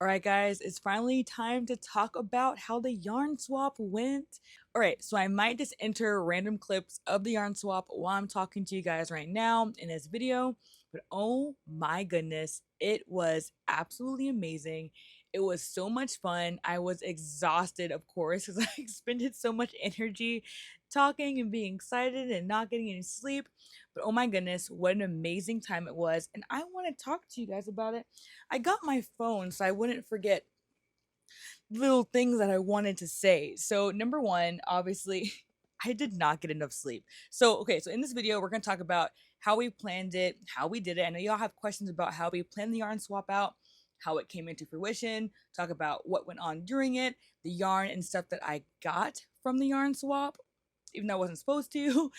Alright guys, it's finally time to talk about how the yarn swap went. Alright, so I might just enter random clips of the yarn swap while I'm talking to you guys right now in this video, but oh my goodness, it was absolutely amazing. It was so much fun. I was exhausted, of course, because I expended so much energy talking and being excited and not getting any sleep. But oh my goodness, what an amazing time it was. And I want to talk to you guys about it. I got my phone so I wouldn't forget little things that I wanted to say. So, number one, obviously, I did not get enough sleep. So in this video, we're going to talk about how we planned it, how we did it. I know y'all have questions about how we planned the yarn swap out, how it came into fruition, talk about what went on during it, the yarn and stuff that I got from the yarn swap, even though I wasn't supposed to,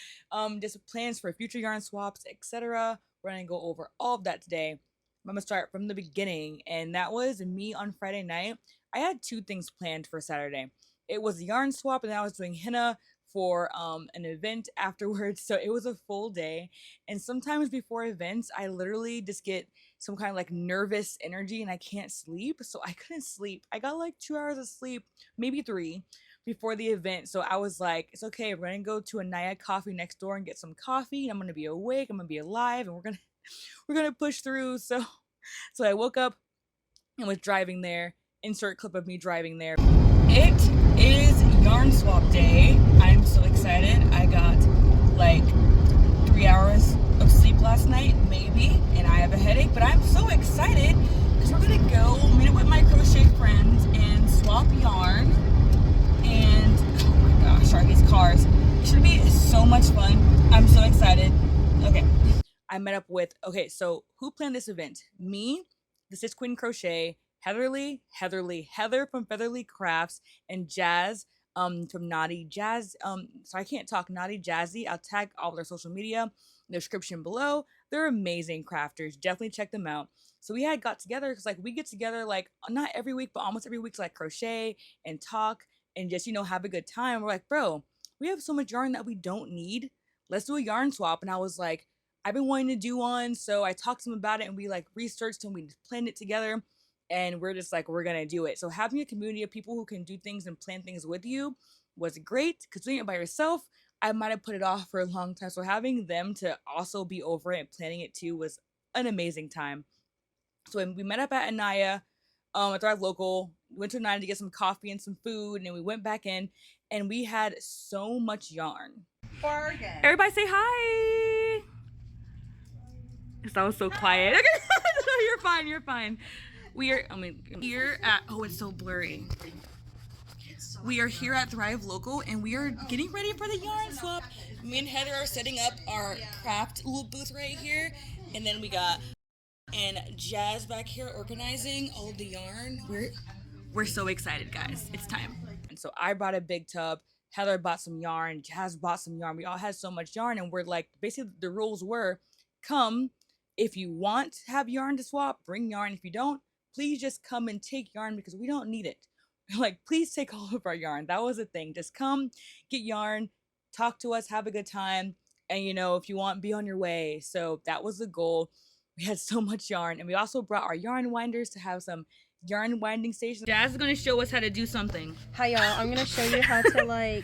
just plans for future yarn swaps, etc. We're going to go over all of that today. I'm going to start from the beginning, and that was me on Friday night. I had two things planned for Saturday. It was the yarn swap, and then I was doing henna for an event afterwards. So it was a full day. And sometimes before events, I literally just get some kind of like nervous energy and I can't sleep. So I couldn't sleep. I got like 2 hours of sleep, maybe three, before the event. So I was like, it's okay. We're gonna go to a Naya coffee next door and get some coffee. And I'm gonna be awake. I'm gonna be alive, and we're gonna push through. So I woke up and was driving there. Insert clip of me driving there. It is yarn swap day. I'm so excited. I got like 3 hours of sleep last night, maybe, and I have a headache, but I'm so excited because we're gonna go meet up with my crochet friends and swap yarn. And oh my gosh, sorry, these cars. It should be so much fun. I'm so excited. Okay. I met up with, so who planned this event? Me, the Sis Queen Crochet, Heather from Featherly Crafts, and Jazz from Knotty. So I can't talk, Knotty, Jazzy. I'll tag all their social media in the description below. They're amazing crafters. Definitely check them out. So we had got together because like we get together like not every week, but almost every week to like crochet and talk and just, have a good time. We're like, bro, we have so much yarn that we don't need. Let's do a yarn swap. And I was like, I've been wanting to do one. So I talked to him about it and we like researched and we planned it together. And we're just like, we're going to do it. So having a community of people who can do things and plan things with you was great. Because doing it by yourself, I might have put it off for a long time. So having them to also be over it and planning it too was an amazing time. So we met up at Anaya, at our local, went to Anaya to get some coffee and some food. And then we went back in and we had so much yarn. Bargain. Everybody say hi. Because I was so quiet. You're fine. Here at, oh, it's so blurry. We are here at Thrive Local and we are getting ready for the yarn swap. Me and Heather are setting up our craft little booth right here. And then we got Jazz back here organizing all the yarn. We're so excited, guys. It's time. And so I brought a big tub. Heather bought some yarn. Jazz bought some yarn. We all had so much yarn, and we're like, basically the rules were, come if you want to have yarn to swap, bring yarn. If you don't, please just come and take yarn because we don't need it. Like, please take all of our yarn. That was the thing. Just come, get yarn, talk to us, have a good time. And, if you want, be on your way. So that was the goal. We had so much yarn. And we also brought our yarn winders to have some yarn winding stations. Jazz is going to show us how to do something. Hi, y'all. I'm going to show you how to,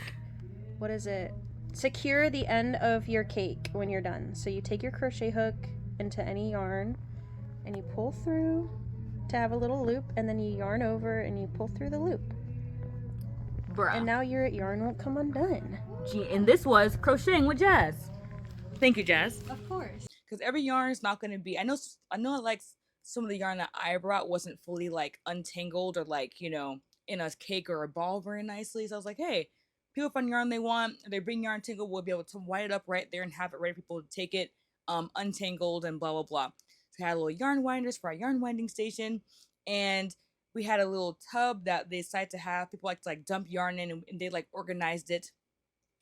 what is it? Secure the end of your cake when you're done. So you take your crochet hook into any yarn and you pull through to have a little loop, and then you yarn over and you pull through the loop. Bruh. And now your yarn won't come undone. Gee, and this was crocheting with Jazz. Thank you, Jazz. Of course. Because every yarn is not going to be, I know like some of the yarn that I brought wasn't fully like untangled or like, in a cake or a ball very nicely. So I was like, hey, people find yarn they want, they bring yarn tangled, we'll be able to wind it up right there and have it ready for people to take it untangled and blah, blah, blah. So we had little yarn winders for our yarn winding station, and we had a little tub that they decided to have people like to like dump yarn in, and they like organized it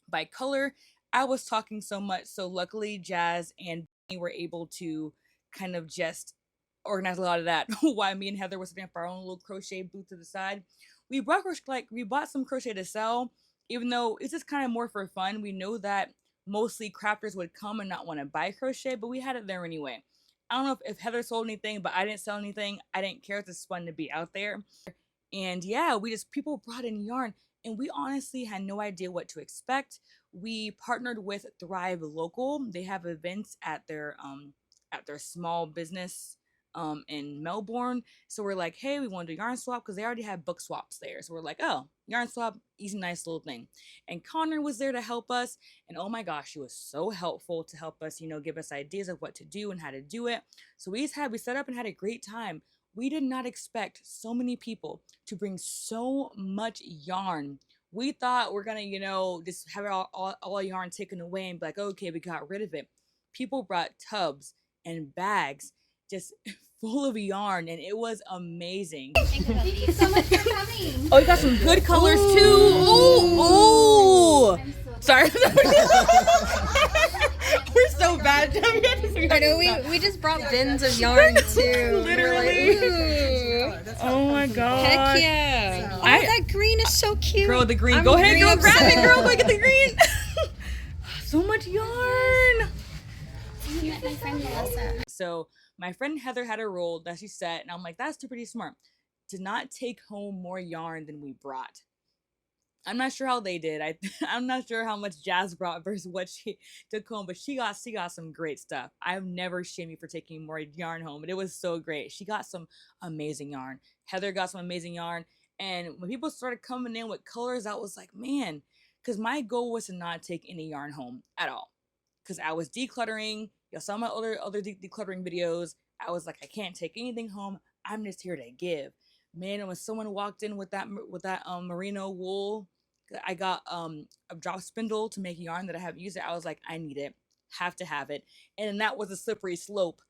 by color. I was talking so much, so luckily Jazz and Benny were able to kind of just organize a lot of that while me and Heather were setting up our own little crochet booth to the side. We bought some crochet to sell, even though it's just kind of more for fun. We know that mostly crafters would come and not want to buy crochet, but we had it there anyway. I don't know if Heather sold anything, but I didn't sell anything. I didn't care. It's just fun to be out there. And yeah, people brought in yarn, and we honestly had no idea what to expect. We partnered with Thrive Local. They have events at their small business in Melbourne. So we're like, hey, we want to do yarn swap because they already have book swaps there. So we're like, oh, yarn swap, easy, nice little thing. And Connor was there to help us. And oh my gosh, he was so helpful to help us, give us ideas of what to do and how to do it. So we set up and had a great time. We did not expect so many people to bring so much yarn. We thought we're gonna, just have it all yarn taken away and be like, okay, we got rid of it. People brought tubs and bags just full of yarn, and it was amazing. Thank you so much for coming. Oh, you got some good colors too. Oh, sorry. We're so bad. I know we just brought bins of yarn too. Literally. Oh my god. Heck yeah. That green is so cute. Girl, the green. Go ahead, girl. Grab it, girl. Go get the green. So much yarn. You met my friend Melissa. So my friend Heather had a rule that she set, and I'm like, that's pretty smart. To not take home more yarn than we brought. I'm not sure how they did. I'm not sure how much Jazz brought versus what she took home, but she got some great stuff. I've never shamed you for taking more yarn home, but it was so great. She got some amazing yarn. Heather got some amazing yarn. And when people started coming in with colors, I was like, man, because my goal was to not take any yarn home at all. Because I was decluttering. You saw my other decluttering videos. I was like, I can't take anything home. I'm just here to give. Man, and when someone walked in with that merino wool, I got a drop spindle to make yarn that I have used it. I was like, I need it, have to have it, and that was a slippery slope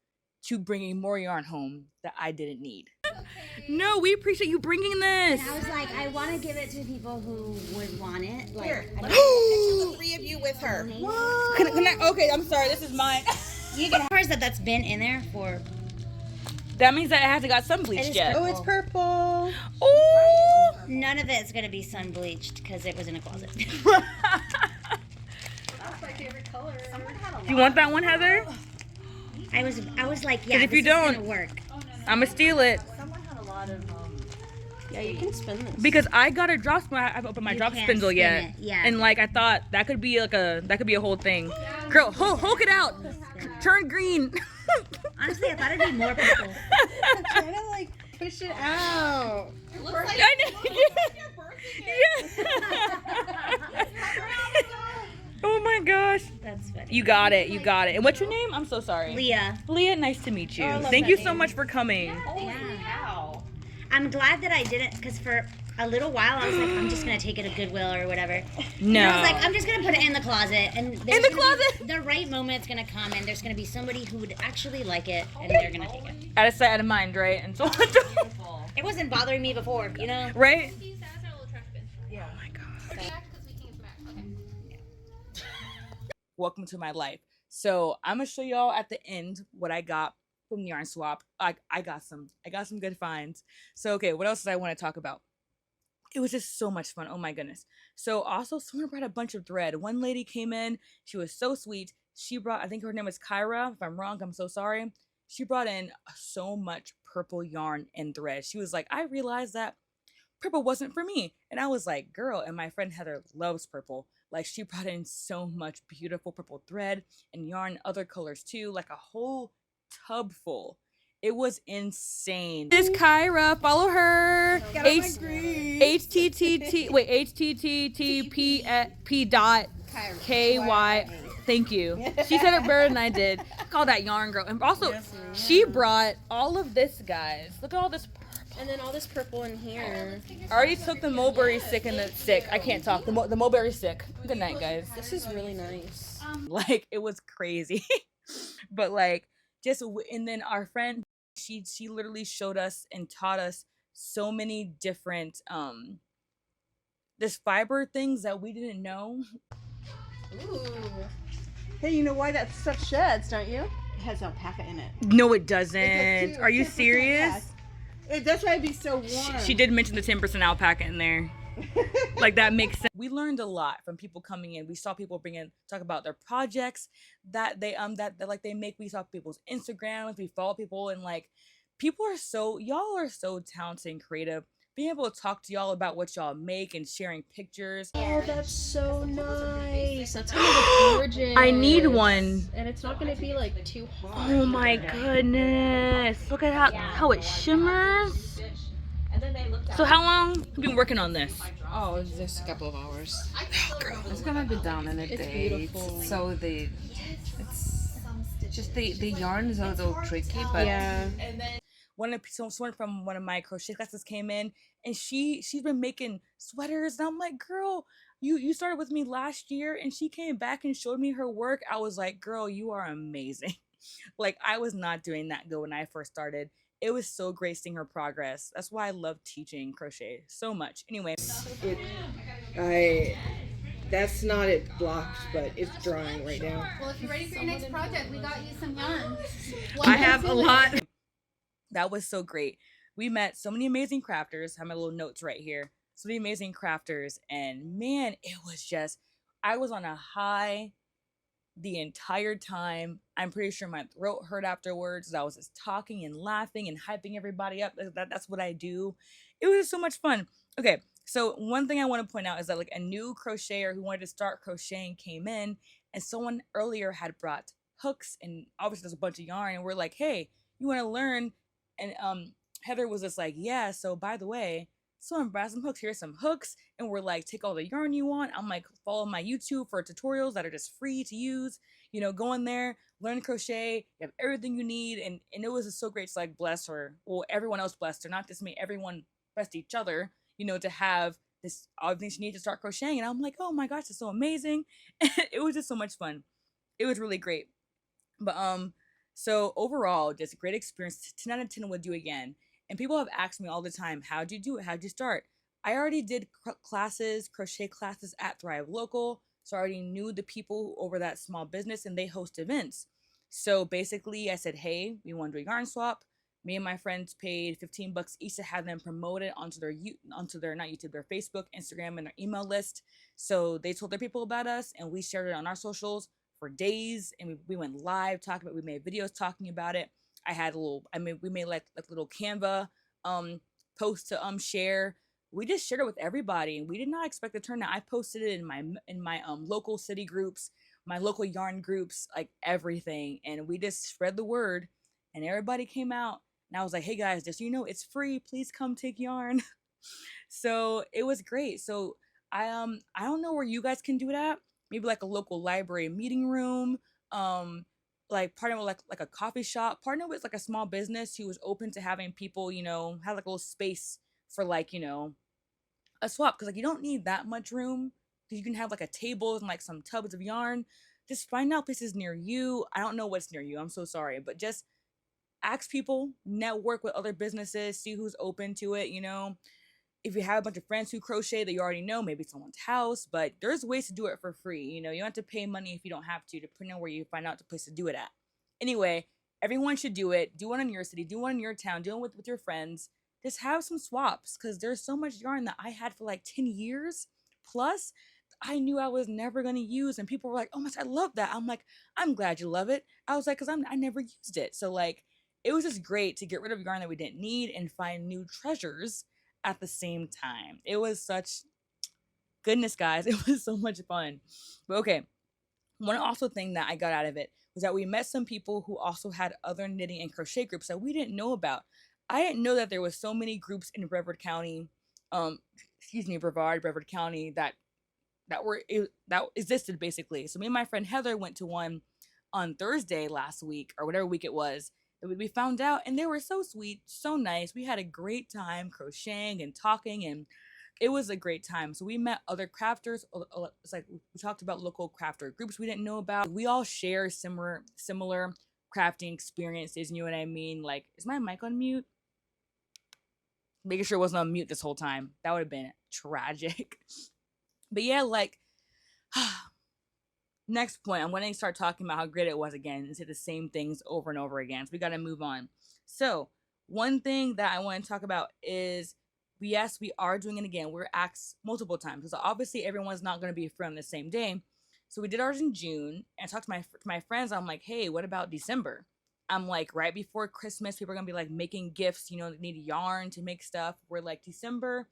to bringing more yarn home that I didn't need. Okay. No, we appreciate you bringing this. And I was like, I want to give it to people who would want it. Like, here, let me picture the three of you with her. Can I, okay, I'm sorry, this is mine. You can have that's been in there for. That means that it hasn't got sun bleached yet. Oh, it's purple. Oh! None of it's gonna be sun bleached because it was in a closet. That's my favorite color. Do you want that one, Heather? I was like, yeah, if you don't, is gonna work. I'm gonna steal it. Someone had a lot of Yeah, you can spin this. Because I got a drop spindle. I haven't opened my drop spindle yet. Yeah. And like I thought that could be a whole thing. Girl, Hulk it out. Turn green. Honestly, I thought it'd be more purple. I'm trying to like push it out. It looks like Yeah. Oh my gosh. That's funny. You got it. And what's your name? I'm so sorry. Leah. Leah, nice to meet you. Oh, I love Thank that you so name. much for coming. Yeah. I'm glad that I didn't, because for a little while I was like, I'm just gonna take it to Goodwill or whatever. No. And I was like, I'm just gonna put it in the closet, and In the closet? the right moment's gonna come, and there's gonna be somebody who would actually like it, and they're gonna take it. Out of sight, out of mind, right? And so It wasn't bothering me before, you know. right? yeah. Oh my god. Welcome to my life. So I'm gonna show y'all at the end what I got from the yarn swap. I got some good finds. So okay, what else did I want to talk about? It was just so much fun. Oh my goodness. So also someone brought a bunch of thread. One lady came in, she was so sweet. She brought, I think her name was Kyra. If I'm wrong, I'm so sorry. She brought in so much purple yarn and thread. She was like, I realized that purple wasn't for me. And I was like, girl, and my friend Heather loves purple. Like she brought in so much beautiful purple thread and yarn, other colors too, like a whole tub full. It was insane. This is Kyra, follow her. HTTP dot KY. Thank you. She said it better than I did. Call that yarn girl. And also, she brought all of this, guys. Look at all this. And then all this purple in here. I already took the mulberry stick and the stick. I can't talk. The mulberry stick. Good night, guys. This is really nice. Like, it was crazy. But like, and then our friend, she literally showed us and taught us so many different this fiber things that we didn't know. Ooh. Hey, you know why that stuff sheds, don't you? It has alpaca in it. No, it doesn't. Are you serious? That's why it'd be so warm. She did mention the 10% alpaca in there. Like that makes sense. We learned a lot from people coming in. We saw people talk about their projects that that like they make. We saw people's Instagrams. We follow people, and like people are y'all are so talented and creative. Being able to talk to y'all about what y'all make and sharing pictures. Oh, that's so nice. That's gonna look gorgeous. I need one. And it's not gonna be like too hot. Oh my goodness. Look at how it shimmers. So how long have you been working on this? Oh, it's just a couple of hours. Oh, girl. It's gonna be done in a It's day. beautiful. So it's just the yarn is a little tricky, but Yeah. Someone from one of my crochet classes came in, and she's been making sweaters, and I'm like, girl, you started with me last year, and she came back and showed me her work. I was like, girl, you are amazing. Like I was not doing that good when I first started. It was so great seeing her progress. That's why I love teaching crochet so much. Anyway, That's not it blocked, but it's drying right now. Well, if you're ready for your next project, we got you some yarn. I have a lot. That was so great. We met so many amazing crafters. I have my little notes right here. So many amazing crafters, and man, it was just, I was on a high the entire time. I'm pretty sure my throat hurt afterwards. I was just talking and laughing and hyping everybody up. That's what I do. It was just so much fun. Okay, so one thing I want to point out is that like a new crocheter who wanted to start crocheting came in, and someone earlier had brought hooks, and obviously there's a bunch of yarn, and we're like, hey, you want to learn? And Heather was just like, yeah, so by the way, someone brought some hooks. Here's some hooks. And we're like, take all the yarn you want. I'm like, follow my YouTube for tutorials that are just free to use. You know, go in there, learn crochet. You have everything you need. And it was just so great to like bless her. Well, everyone else blessed her, not just me. Everyone blessed each other, you know, to have this all the things she needed to start crocheting. And I'm like, oh my gosh, it's so amazing. It was just so much fun. It was really great. But so overall, just a great experience. 10 out of 10 would do again. And people have asked me all the time, how'd you do it? How'd you start? I already did crochet classes at Thrive Local. So I already knew the people over that small business, and they host events. So basically I said, hey, we want to do a yarn swap. Me and my friends paid $15 each to have them promoted onto their not YouTube, their Facebook, Instagram, and their email list. So they told their people about us, and we shared it on our socials for days. And we went live talking about, we made videos talking about it. We made like little Canva posts to share. We just shared it with everybody, and we did not expect the turnout. I posted it in my local city groups, my local yarn groups, like everything, and we just spread the word, and everybody came out. And I was like, hey guys, just so you know, it's free. Please come take yarn. So it was great. So I don't know where you guys can do it at. Maybe like a local library meeting room. Like partner with like a coffee shop, partner with like a small business who was open to having people, you know, have like a little space for like, you know, a swap. Because like you don't need that much room, because you can have like a table and like some tubs of yarn. Just find out places near you. I don't know what's near you, I'm so sorry, but just ask people, network with other businesses, see who's open to it, you know. If you have a bunch of friends who crochet that you already know, maybe someone's house, but there's ways to do it for free. You know, you don't have to pay money if you don't have to, depending on where you find out the place to do it at. Anyway, everyone should do it. Do one in your city, do one in your town, do one with your friends. Just have some swaps, because there's so much yarn that I had for like 10 years plus I knew I was never going to use. And people were like, oh my God, I love that. I'm like, I'm glad you love it. I was like, because I never used it. So like, it was just great to get rid of yarn that we didn't need and find new treasures at the same time. It was such goodness, guys. It was so much fun. But okay, one also thing that I got out of it was that we met some people who also had other knitting and crochet groups that we didn't know about. I didn't know that there was so many groups in Brevard County, Brevard County that existed basically. So me and my friend Heather went to one on Thursday last week, or whatever week it was. We found out, and they were so sweet, so nice. We had a great time crocheting and talking, and it was a great time. So we met other crafters. It's like we talked about local crafter groups we didn't know about. We all share similar crafting experiences. You know what I mean? Like, is my mic on mute? Making sure it wasn't on mute this whole time. That would have been tragic. But yeah, like, next point, I'm going to start talking about how great it was again and say the same things over and over again. So we got to move on. So one thing that I want to talk about is But yes, we are doing it again. We're asked multiple times. So obviously everyone's not going to be free on the same day. So we did ours in June, and I talked to my friends. I'm like, hey, what about December? I'm like, right before Christmas, people are gonna be like making gifts, you know, they need yarn to make stuff. We're like, December,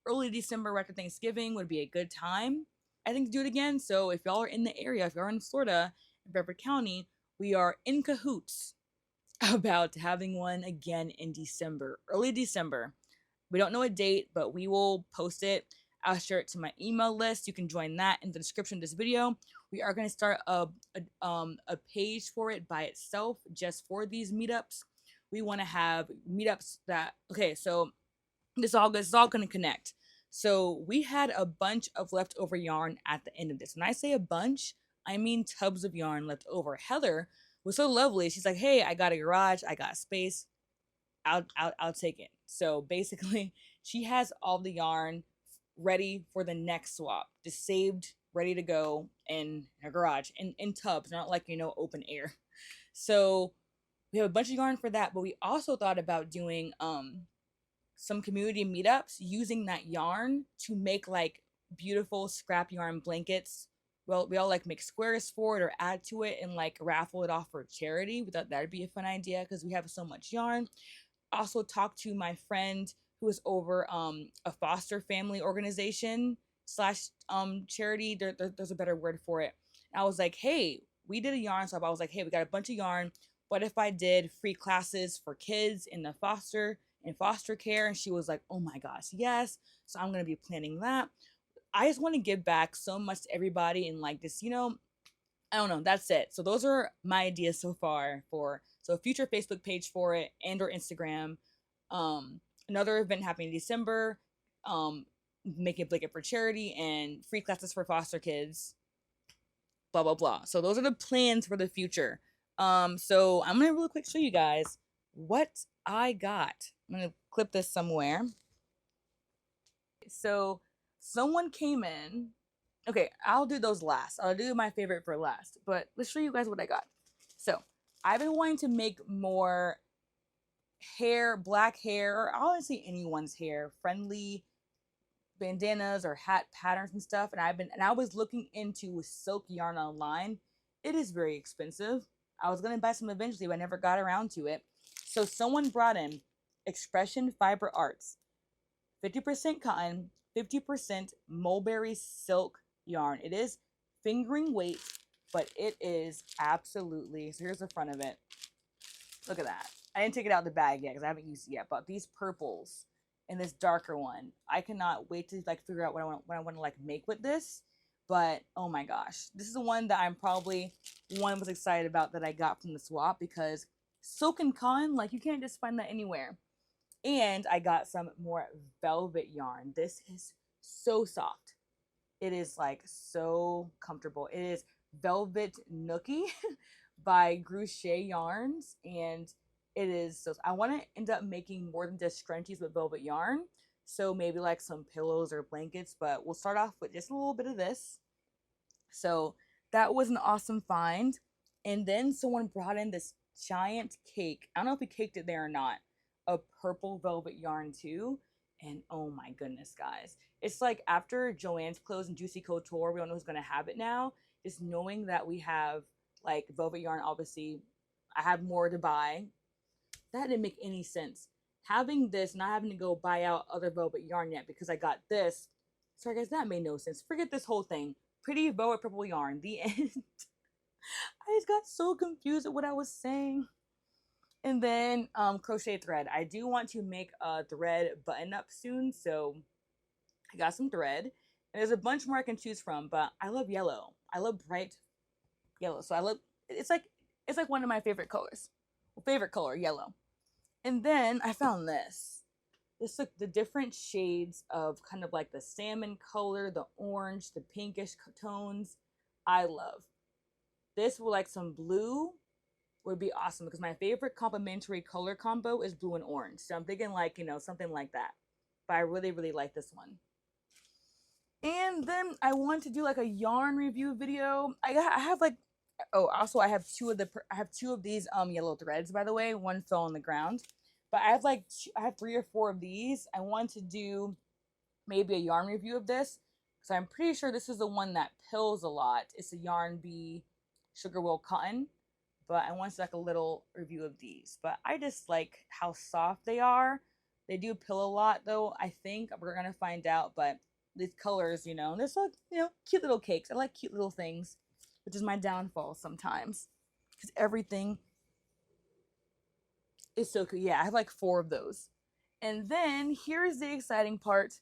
early December, right after Thanksgiving would be a good time, I think, to do it again. So if y'all are in the area, if y'all are in Florida, Beverly County, we are in cahoots about having one again in December, early December. We don't know a date, but we will post it. I'll share it to my email list. You can join that in the description of this video. We are going to start a page for it by itself, just for these meetups. We want to have meetups that, okay, so this is all going to connect. So we had a bunch of leftover yarn at the end of this. When I say a bunch, I mean tubs of yarn left over. Heather was so lovely. She's like, hey, I got a garage, I got space. I'll take it. So basically, she has all the yarn ready for the next swap, just saved, ready to go in her garage, in tubs, not like, you know, open air. So we have a bunch of yarn for that, but we also thought about doing some community meetups using that yarn to make like beautiful scrap yarn blankets. Well, we all like make squares for it or add to it and like raffle it off for charity. We thought that'd be a fun idea because we have so much yarn. Also talked to my friend who is over a foster family organization slash charity. There's a better word for it. And I was like, hey, we did a yarn swap. I was like, hey, we got a bunch of yarn. What if I did free classes for kids in the foster care? And she was like, oh my gosh, yes. So I'm gonna be planning that. I just want to give back so much to everybody and like this, you know, I don't know. That's it. So those are my ideas so far for a future Facebook page for it and or Instagram. Another event happening in December, making a blanket for charity and free classes for foster kids. Blah blah blah. So those are the plans for the future. So I'm gonna really quick show you guys what I got. I'm gonna clip this somewhere. So someone came in. Okay, I'll do those last. I'll do my favorite for last. But let's show you guys what I got. So I've been wanting to make more hair, black hair, or honestly anyone's hair, friendly bandanas or hat patterns and stuff. And I was looking into silk yarn online. It is very expensive. I was gonna buy some eventually, but I never got around to it. So someone brought in Expression Fiber Arts, 50% cotton, 50% mulberry silk yarn. It is fingering weight, but it is absolutely, so here's the front of it. Look at that. I didn't take it out of the bag yet because I haven't used it yet, but these purples and this darker one, I cannot wait to like figure out what I want to like make with this. But oh my gosh, this is the one that I'm probably was excited about that I got from the swap, because silk and cotton, like you can't just find that anywhere. And I got some more velvet yarn. This is so soft. It is like so comfortable. It is Velvet Nookie by Crochet Yarns, and it is so. I want to end up making more than just scrunchies with velvet yarn, so maybe like some pillows or blankets, but we'll start off with just a little bit of this. So that was an awesome find. And then someone brought in this giant cake. I don't know if we caked it there or not. A purple velvet yarn too. And oh my goodness, guys. It's like after Joann's clothes and Juicy Couture, we don't know who's going to have it now. Just knowing that we have like velvet yarn, obviously, I have more to buy. That didn't make any sense. Having this, not having to go buy out other velvet yarn yet because I got this. Sorry guys, that made no sense. Forget this whole thing. Pretty velvet purple yarn. The end. I just got so confused at what I was saying. And then crochet thread. I do want to make a thread button up soon, so I got some thread. And there's a bunch more I can choose from, but I love yellow. I love bright yellow. So I love it's like one of my favorite colors. Favorite color, yellow. And then I found this. This look the different shades of kind of like the salmon color, the orange, the pinkish tones. I love. This with like some blue would be awesome because my favorite complementary color combo is blue and orange. So I'm thinking like, you know, something like that. But I really, really like this one. And then I want to do like a yarn review video. I have like, oh, also I have two of these yellow threads, by the way. One fell on the ground. But I have like I have 3 or 4 of these. I want to do maybe a yarn review of this because I'm pretty sure this is the one that pills a lot. It's a Yarn Bee Sugar Wool Cotton, but I want to do like a little review of these. But I just like how soft they are. They do pill a lot though, I think. We're gonna find out, but these colors, you know, they're so, you know, cute little cakes. I like cute little things, which is my downfall sometimes. Because everything is so cute. Yeah, I have like 4 of those. And then here's the exciting part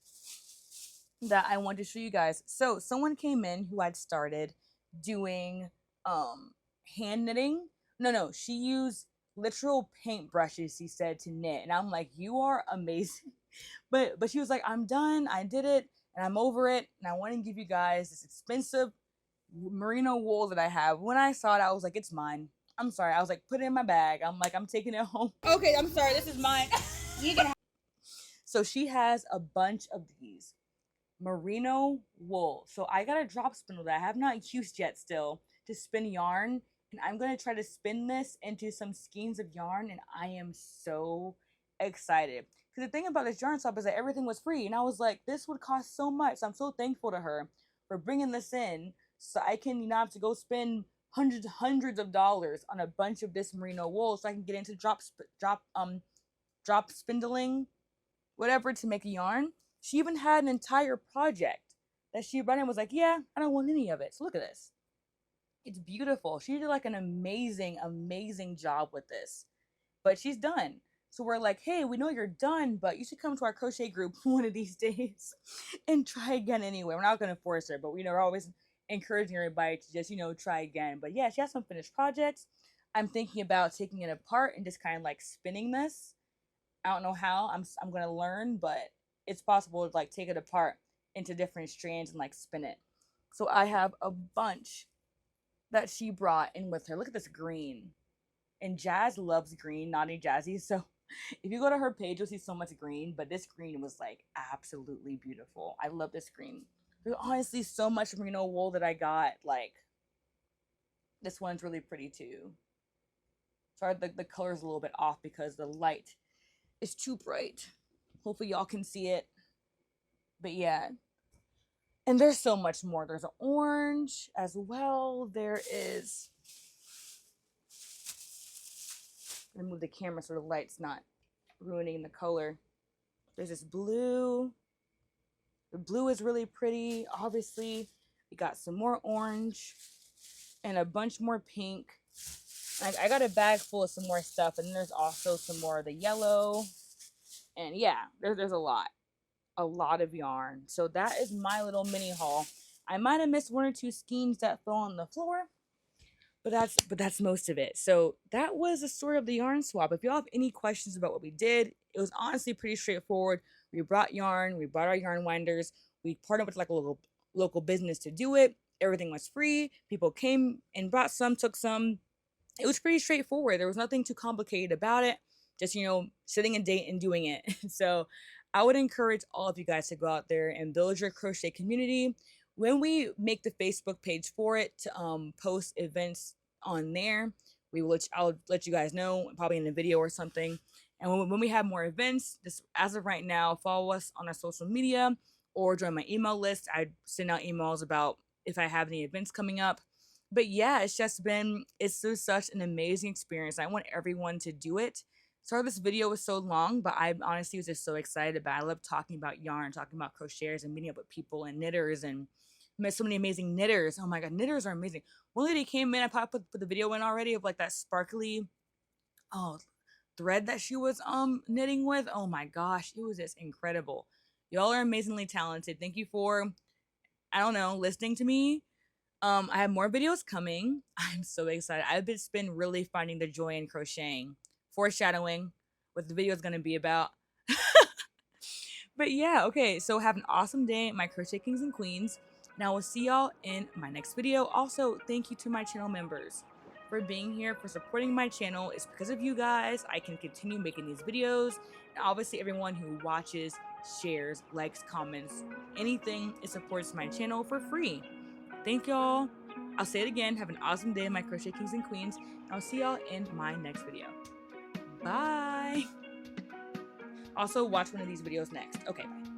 that I want to show you guys. So someone came in who had started doing hand knitting. No, she used literal paint brushes, she said, to knit. And I'm like, you are amazing. But she was like, I'm done, I did it, and I'm over it, and I want to give you guys this expensive merino wool that I have. When I saw it, I was like, it's mine. I'm sorry. I was like, put it in my bag. I'm like, I'm taking it home. Okay, I'm sorry, this is mine. You can. So she has a bunch of these merino wool. So I got a drop spindle that I have not used yet still to spin yarn, and I'm going to try to spin this into some skeins of yarn, and I am so excited. Because the thing about this yarn swap is that everything was free, and I was like, this would cost so much. So I'm so thankful to her for bringing this in so I can not have to go spend hundreds of dollars on a bunch of this merino wool so I can get into drop spindling, whatever, to make a yarn. She even had an entire project that she ran and was like, yeah, I don't want any of it. So look at this. It's beautiful. She did like an amazing job with this. But she's done. So we're like, hey, we know you're done, but you should come to our crochet group one of these days and try again anyway. We're not going to force her, but we know we're always encouraging everybody to just, you know, try again. But yeah, she has some finished projects. I'm thinking about taking it apart and just kind of like spinning this. I don't know how. I'm going to learn, but it's possible to like take it apart into different strands and like spin it. So I have a bunch that she brought in with her. Look at this green. And Jazz loves green, Knotty Jazzy. So if you go to her page, you'll see so much green, but this green was like absolutely beautiful. I love this green. There's honestly so much merino wool that I got. Like, this one's really pretty too. Sorry, the color's a little bit off because the light is too bright. Hopefully y'all can see it. But yeah. And there's so much more. There's an orange as well. There is... I'm gonna move the camera so the light's not ruining the color. There's this blue. The blue is really pretty. Obviously, we got some more orange and a bunch more pink. I got a bag full of some more stuff, and then there's also some more of the yellow. And yeah, there's a lot of yarn. So that is my little mini haul. I might have missed 1 or 2 skeins that fell on the floor, but that's most of it. So that was the story of the yarn swap. If y'all have any questions about what we did, it was honestly pretty straightforward. We brought yarn, we brought our yarn winders, we partnered with like a local business to do it. Everything was free. People came and brought some, took some. It was pretty straightforward. There was nothing too complicated about it. Just, you know, sitting a date and doing it. So I would encourage all of you guys to go out there and build your crochet community. When we make the Facebook page for it to post events on there, I'll let you guys know, probably in a video or something. And when we have more events, just as of right now, follow us on our social media or join my email list. I send out emails about if I have any events coming up. But yeah, it's just such an amazing experience. I want everyone to do it. Sorry this video was so long, but I honestly was just so excited about it. I love talking about yarn, talking about crocheters, and meeting up with people and knitters, and met so many amazing knitters. Oh my god, knitters are amazing. One lady came in, I probably put the video in already, of like that sparkly thread that she was knitting with. Oh my gosh, it was just incredible. Y'all are amazingly talented. Thank you for, I don't know, listening to me. I have more videos coming. I'm so excited. I've just been really finding the joy in crocheting. Foreshadowing what the video is going to be about. But yeah, okay, so have an awesome day, my crochet kings and queens, and I will see y'all in my next video. Also, thank you to my channel members for being here, for supporting my channel. It's because of you guys I can continue making these videos, and obviously everyone who watches, shares, likes, comments, anything, it supports my channel for free. Thank y'all. I'll say it again, have an awesome day, my crochet kings and queens, and I'll see y'all in my next video. Bye. Also, watch one of these videos next. Okay, bye.